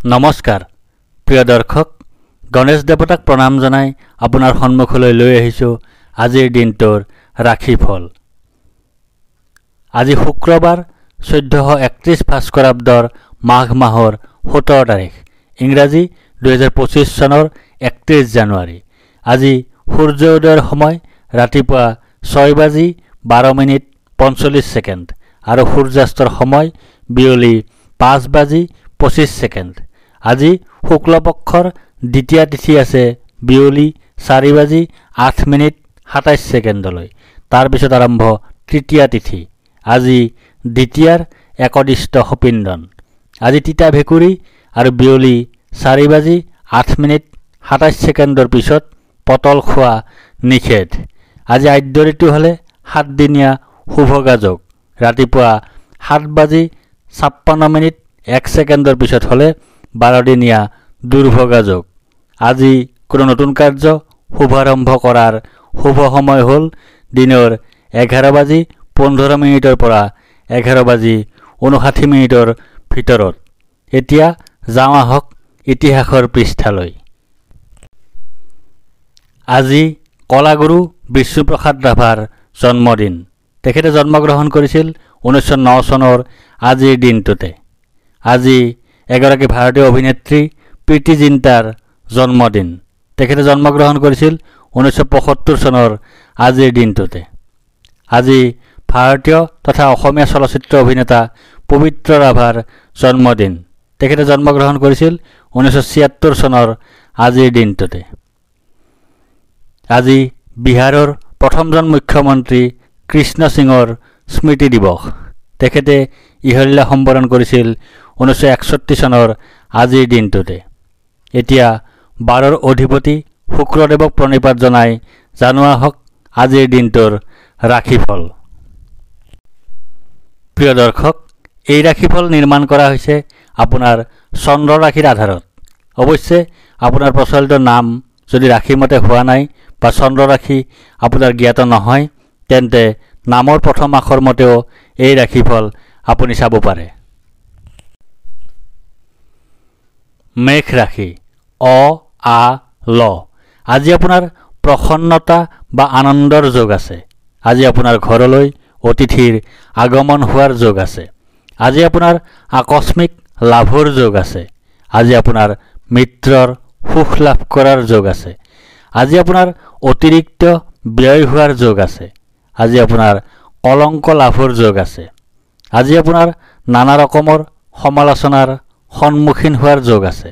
নমস্কাৰ প্ৰিয় দৰ্শক গণেশ দেৱতাক প্ৰণাম জনাই আপোনাৰ সন্মুখলৈ লৈ আহিছোঁ আজিৰ দিনটোৰ ৰাশি ফল। আজি শুক্ৰবাৰ 1431 ভাস্কৰাব্দৰ মাঘ মাহৰ 17 তাৰিখ, ইংৰাজী 2025 চনৰ 31 জানুৱাৰী। আজি সূৰ্য উদয়ৰ সময় ৰাতিপুৱা 6:12:45 আৰু সূৰ্যাস্তৰ সময় বিয়লি 5:25। আজি শুক্লপক্ষৰ দ্বিতীয়া তিথি আছে বিয়লি 4:08:27। তাৰপিছত আৰম্ভ তৃতীয়া তিথি। আজি দ্বিতীয়াৰ একদিষ্ট সপিন্দন। আজি তিতা ভেকুৰী আৰু বিয়লি 4:08:27 পিছত পটল খোৱা নিষেধ। আজি আদ্য ঋতু হ'লে 7 দিনীয়া শুভগাজক। ৰাতিপুৱা 7:56:01 পিছত হ'লে 12 দিনীয়া দুৰ্ভগাজক। আজি কোনো নতুন কাৰ্য শুভাৰম্ভ কৰাৰ শুভ সময় হ'ল দিনৰ 11:15 পৰা 11:59 ভিতৰত। এতিয়া যাওঁ আহক ইতিহাসৰ পৃষ্ঠালৈ। আজি কলাগুৰু বিষ্ণুপ্ৰসাদ ৰাভাৰ জন্মদিন। তেখেতে জন্মগ্ৰহণ কৰিছিল 1909 চনৰ আজিৰ দিনটোতে। আজি এগৰাকী ভাৰতীয় অভিনেত্ৰী প্ৰীতি জিন্টাৰ জন্মদিন। তেখেতে জন্মগ্ৰহণ কৰিছিল 1975 চনৰ আজিৰ দিনটোতে। আজি ভাৰতীয় তথা অসমীয়া চলচ্চিত্ৰ অভিনেতা পবিত্ৰ ৰাভাৰ জন্মদিন। তেখেতে জন্মগ্ৰহণ কৰিছিল 1976 চনৰ আজিৰ দিনটোতে। আজি বিহাৰৰ প্ৰথমজন মুখ্যমন্ত্ৰী কৃষ্ণ সিঙৰ স্মৃতি দিৱস। তেখেতে ইহলীলা সম্বৰণ কৰিছিল 1961 চনৰ আজিৰ দিনটোতে। এতিয়া বাৰৰ অধিপতি শুক্ৰদেৱক প্ৰণিপাত জনাই জানো আহক আজিৰ দিনটোৰ ৰাশিফল। প্ৰিয় দৰ্শক, এই ৰাশিফল নিৰ্মাণ কৰা হৈছে আপোনাৰ চন্দ্ৰ ৰাশিৰ আধাৰত। অৱশ্যে আপোনাৰ প্ৰচলিত নাম যদি ৰাশিমতে হোৱা নাই বা চন্দ্ৰ ৰাশি আপোনাৰ জ্ঞাত নহয়, তেন্তে নামৰ প্ৰথম আখৰ মতেও এই ৰাশিফল আপুনি চাব পাৰে। মেঘ ৰাশি ল। আজি আপোনাৰ প্ৰসন্নতা বা আনন্দৰ যোগ আছে। আজি আপোনাৰ ঘৰলৈ অতিথিৰ আগমন হোৱাৰ যোগ আছে। আজি আপোনাৰ আকস্মিক লাভৰ যোগ আছে। আজি আপোনাৰ মিত্ৰৰ সুখ লাভ কৰাৰ যোগ আছে। আজি আপোনাৰ অতিৰিক্ত ব্যয় হোৱাৰ যোগ আছে। আজি আপোনাৰ কলংক লাভৰ যোগ আছে। আজি আপোনাৰ নানা ৰকমৰ সমালোচনাৰ সন্মুখীন হোৱাৰ যোগ আছে।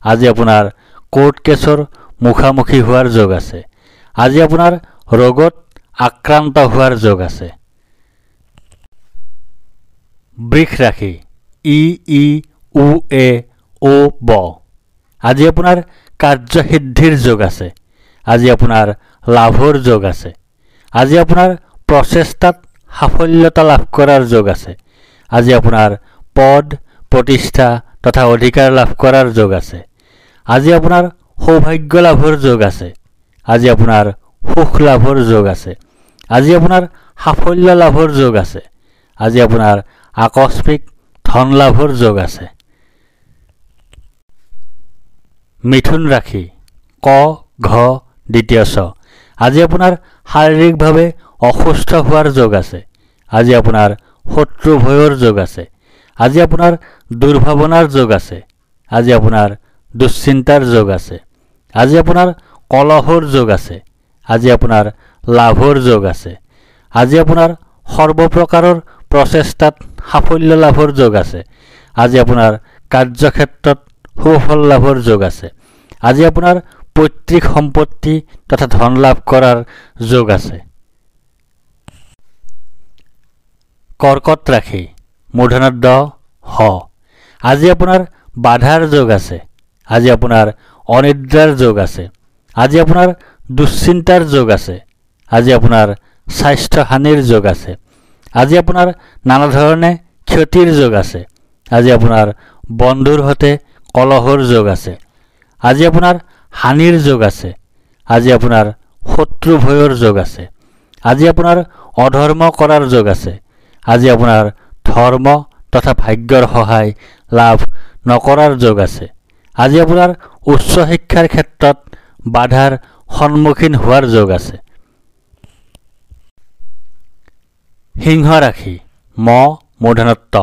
আজি আপোনাৰ কোৰ্ট কেছৰ মুখামুখি হোৱাৰ যোগ আছে। আজি আপোনাৰ ৰোগত আক্ৰান্ত হোৱাৰ যোগ আছে। বৃষ ৰাশি ব। আজি আপোনাৰ কাৰ্যসিদ্ধিৰ যোগ আছে। আজি আপোনাৰ লাভৰ যোগ আছে। আজি আপোনাৰ প্ৰচেষ্টাত সাফল্যতা লাভ কৰাৰ যোগ আছে। আজি আপোনাৰ পদ প্ৰতিষ্ঠা তথা অধিকাৰ লাভ কৰাৰ যোগ আছে। আজি আপোনাৰ সৌভাগ্য লাভৰ যোগ আছে। আজি আপোনাৰ সুখ লাভৰ যোগ আছে। আজি আপোনাৰ সাফল্য লাভৰ যোগ আছে। আজি আপোনাৰ আকস্মিক ধন লাভৰ যোগ আছে। মিথুন ৰাশি দ্বিতীয় ছ। আজি আপোনাৰ শাৰীৰিকভাৱে অসুস্থ হোৱাৰ যোগ আছে। আজি আপোনাৰ শত্ৰু ভয়ৰ যোগ আছে। আজি আপোনাৰ দুৰ্ভাৱনাৰ যোগ আছে। আজি আপোনাৰ দুশ্চিন্তাৰ যোগ আছে। আজি আপোনাৰ কলহৰ যোগ আছে। আজি আপোনাৰ লাভৰ যোগ আছে। আজি আপোনাৰ সৰ্বপ্ৰকাৰৰ প্ৰচেষ্টাত সাফল্য লাভৰ যোগ আছে। আজি আপোনাৰ কাৰ্যক্ষেত্ৰত সুফল লাভৰ যোগ আছে। আজি আপোনাৰ পৈতৃক সম্পত্তি তথা ধন লাভ কৰাৰ যোগ আছে। কৰ্কট ৰাশি মূৰ্ধন্য হ। আজি আপোনাৰ বাধাৰ যোগ আছে। আজি আপোনাৰ অনিদ্ৰাৰ যোগ আছে। আজি আপোনাৰ দুশ্চিন্তাৰ যোগ আছে। আজি আপোনাৰ স্বাস্থ্যহানিৰ যোগ আছে। আজি আপোনাৰ নানা ধৰণে ক্ষতিৰ যোগ আছে। আজি আপোনাৰ বন্ধুৰ সৈতে কলহৰ যোগ আছে। আজি আপোনাৰ হানিৰ যোগ আছে। আজি আপোনাৰ শত্ৰু ভয়ৰ যোগ আছে। আজি আপোনাৰ অধৰ্ম কৰাৰ যোগ আছে। আজি আপোনাৰ ধৰ্ম তথা ভাগ্যৰ সহায় লাভ নকৰাৰ যোগ আছে। আজি আপোনাৰ উচ্চ শিক্ষাৰ ক্ষেত্ৰত বাধাৰ সন্মুখীন হোৱাৰ যোগ আছে। সিংহ ৰাশি ম মূৰ্ধন্য ত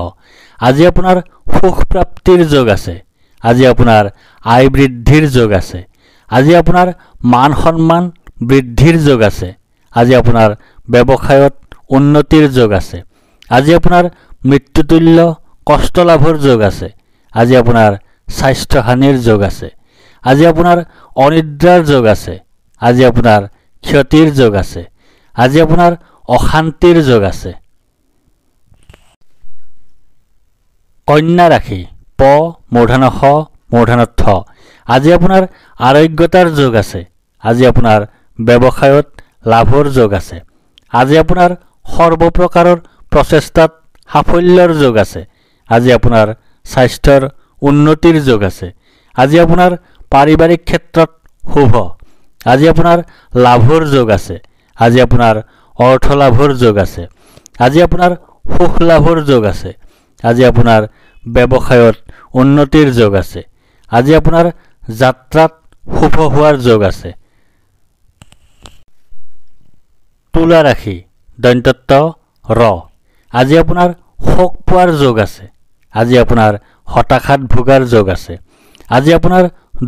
আজি আপোনাৰ সুখ প্ৰাপ্তিৰ যোগ আছে। আজি আপোনাৰ আয় বৃদ্ধিৰ যোগ আছে। আজি আপোনাৰ মান সন্মান বৃদ্ধিৰ যোগ আছে। আজি আপোনাৰ ব্যৱসায়ত উন্নতিৰ যোগ আছে। আজি আপোনাৰ মৃত্যুতুল্য কষ্ট লাভৰ যোগ আছে। আজি আপোনাৰ স্বাস্থ্যহানিৰ যোগ আছে। আজি আপোনাৰ অনিদ্ৰাৰ যোগ আছে। আজি আপোনাৰ ক্ষতিৰ যোগ আছে। আজি আপোনাৰ অশান্তিৰ যোগ আছে। কন্যা ৰাশি প মূৰ্ধন্য ষ মূৰ্ধন্য থ আজি আপোনাৰ আৰোগ্যতাৰ যোগ আছে। আজি আপোনাৰ ব্যৱসায়ত লাভৰ যোগ আছে। আজি আপোনাৰ সৰ্বপ্ৰকাৰৰ প্ৰচেষ্টাত সাফল্যৰ যোগ আছে। আজি আপোনাৰ স্বাস্থ্যৰ উন্নতিৰ যোগ আছে। আজি আপোনাৰ পাৰিবাৰিক ক্ষেত্ৰত শুভ। আজি আপোনাৰ লাভৰ যোগ আছে। আজি আপোনাৰ অৰ্থ লাভৰ যোগ আছে। আজি আপোনাৰ সুখ লাভৰ যোগ আছে। আজি আপোনাৰ ব্যৱসায়ত উন্নতিৰ যোগ আছে। আজি আপোনাৰ যাত্ৰাত শুভ হোৱাৰ যোগ আছে। তুলা ৰাশি দন্ত্যত ৰ আজি আপোনাৰ শোক পোৱাৰ যোগ আছে। আজি আপোনাৰ হতাশাত ভোগাৰ যোগ আছে। আজি আপোনাৰ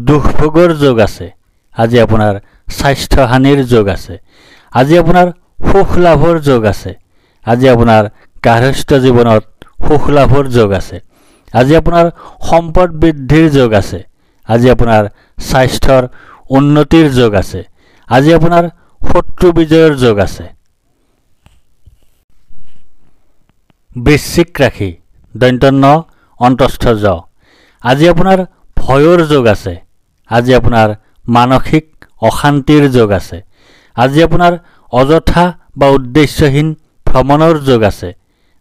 দুখ ভোগৰ যোগ আছে। আজি আপোনাৰ স্বাস্থ্যহানিৰ যোগ আছে। আজি আপোনাৰ সুখ লাভৰ যোগ আছে। আজি আপোনাৰ গাৰ্হস্থ্য জীৱনত সুখ লাভৰ যোগ আছে। আজি আপোনাৰ সম্পদ বৃদ্ধিৰ যোগ আছে। আজি আপোনাৰ স্বাস্থ্যৰ উন্নতিৰ যোগ আছে। আজি আপোনাৰ শত্ৰু বিজয়ৰ যোগ আছে। বৃশ্চিক ৰাশি দন্ত্যন্ন অন্তস্থ জ আজি আপোনাৰ ভয়ৰ যোগ আছে। আজি আপোনাৰ মানসিক অশান্তিৰ যোগ আছে। আজি আপোনাৰ অযথা বা উদ্দেশ্যহীন ভ্ৰমণৰ যোগ আছে।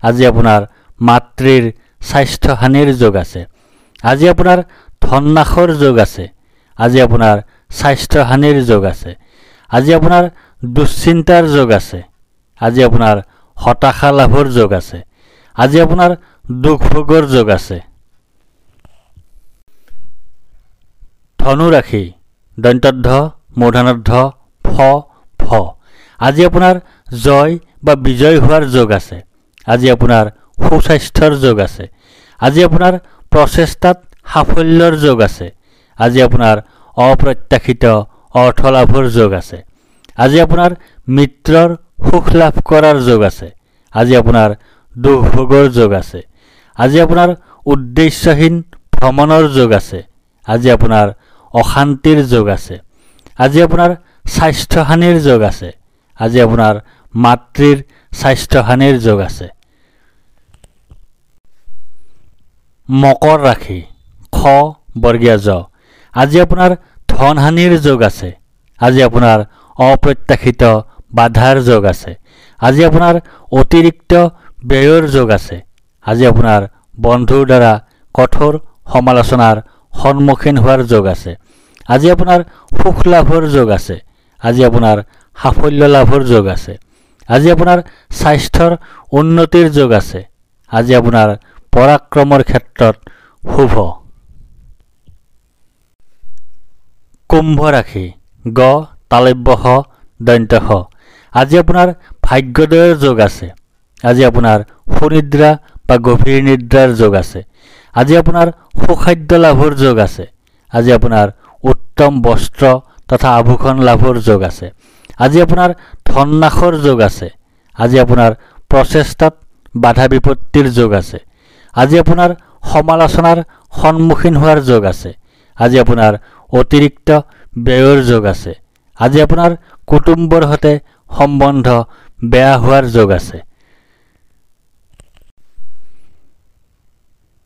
আজি আপোনাৰ মাতৃৰ স্বাস্থ্যহানিৰ যোগ আছে। আজি আপোনাৰ ধননাশৰ যোগ আছে। আজি আপোনাৰ স্বাস্থ্যহানিৰ যোগ আছে। আজি আপোনাৰ দুশ্চিন্তাৰ যোগ আছে। আজি আপোনাৰ হতাশা লাভৰ যোগ আছে। আজি আপোনাৰ দুখ ভোগৰ যোগ আছে। ধনু ৰাশি দন্ত্যদ্ধ মূৰ্ধন্য ফ ফ আজি আপোনাৰ জয় বা বিজয় হোৱাৰ যোগ আছে। আজি আপোনাৰ সুস্বাস্থ্যৰ যোগ আছে। আজি আপোনাৰ প্ৰচেষ্টাত সাফল্যৰ যোগ আছে। আজি আপোনাৰ অপ্ৰত্যাশিত অৰ্থ লাভৰ যোগ আছে। আজি আপোনাৰ মিত্ৰৰ সুখ লাভ কৰাৰ যোগ আছে। আজি আপোনাৰ দুখ ভোগৰ যোগ আছে। আজি আপোনাৰ উদ্দেশ্যহীন ভ্ৰমণৰ যোগ আছে। আজি আপোনাৰ অশান্তিৰ যোগ আছে। আজি আপোনাৰ স্বাস্থ্যহানিৰ যোগ আছে। আজি আপোনাৰ মাতৃৰ স্বাস্থ্যহানিৰ যোগ আছে। মকৰ ৰাশি খ বৰ্গীয় জ আজি আপোনাৰ ধনহানিৰ যোগ আছে। আজি আপোনাৰ অপ্ৰত্যাশিত বাধাৰ যোগ আছে। আজি আপোনাৰ অতিৰিক্ত ব্যয়ৰ যোগ আছে। আজি আপোনাৰ বন্ধুৰ দ্বাৰা কঠোৰ সমালোচনাৰ সন্মুখীন হোৱাৰ যোগ আছে। আজি আপোনাৰ সুখ লাভৰ যোগ আছে। আজি আপোনাৰ সাফল্য লাভৰ যোগ আছে। আজি আপোনাৰ স্বাস্থ্যৰ উন্নতিৰ যোগ আছে। আজি আপোনাৰ পৰাক্ৰমৰ ক্ষেত্ৰত শুভ। কুম্ভ ৰাশি গ তালব্য হ দন্ত্য হ আজি আপোনাৰ ভাগ্যোদয়ৰ যোগ আছে। আজি আপোনাৰ সুনিদ্ৰা বা গভীৰ নিদ্ৰাৰ যোগ আছে। আজি আপোনাৰ সুখাদ্য লাভৰ যোগ আছে। আজি আপোনাৰ উত্তম বস্ত্ৰ তথা আভূষণ লাভৰ যোগ আছে। আজি আপোনাৰ ধননাশৰ যোগ আছে। আজি আপোনাৰ প্ৰচেষ্টাত বাধা বিপত্তিৰ যোগ আছে। আজি আপোনাৰ সমালোচনাৰ সন্মুখীন হোৱাৰ যোগ আছে। আজি আপোনাৰ অতিৰিক্ত ব্যয়ৰ যোগ আছে। আজি আপোনাৰ কুটুম্বৰ সৈতে সম্বন্ধ বেয়া হোৱাৰ যোগ আছে।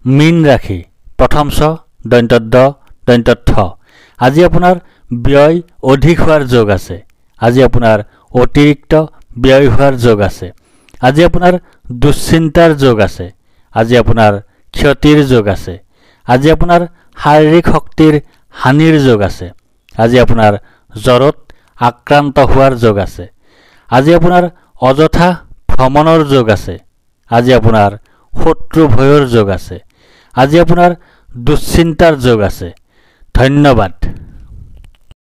মীন ৰাশি প্ৰথম ছ দন্ত্যদ দন্ত্যথ আজি আপোনাৰ ব্যয় অধিক হোৱাৰ যোগ আছে। আজি আপোনাৰ অতিৰিক্ত ব্যয় হোৱাৰ যোগ আছে। আজি আপোনাৰ দুশ্চিন্তাৰ যোগ আছে। আজি আপোনাৰ ক্ষতিৰ যোগ আছে। আজি আপোনাৰ শাৰীৰিক শক্তিৰ হানিৰ যোগ আছে। আজি আপোনাৰ জ্বৰত আক্ৰান্ত হোৱাৰ যোগ আছে। আজি আপোনাৰ অযথা ভ্ৰমণৰ যোগ আছে। আজি আপোনাৰ শত্ৰু ভয়ৰ যোগ আছে। আজি আপোনাৰ দুশ্চিন্তাৰ যোগ আছে। ধন্যবাদ।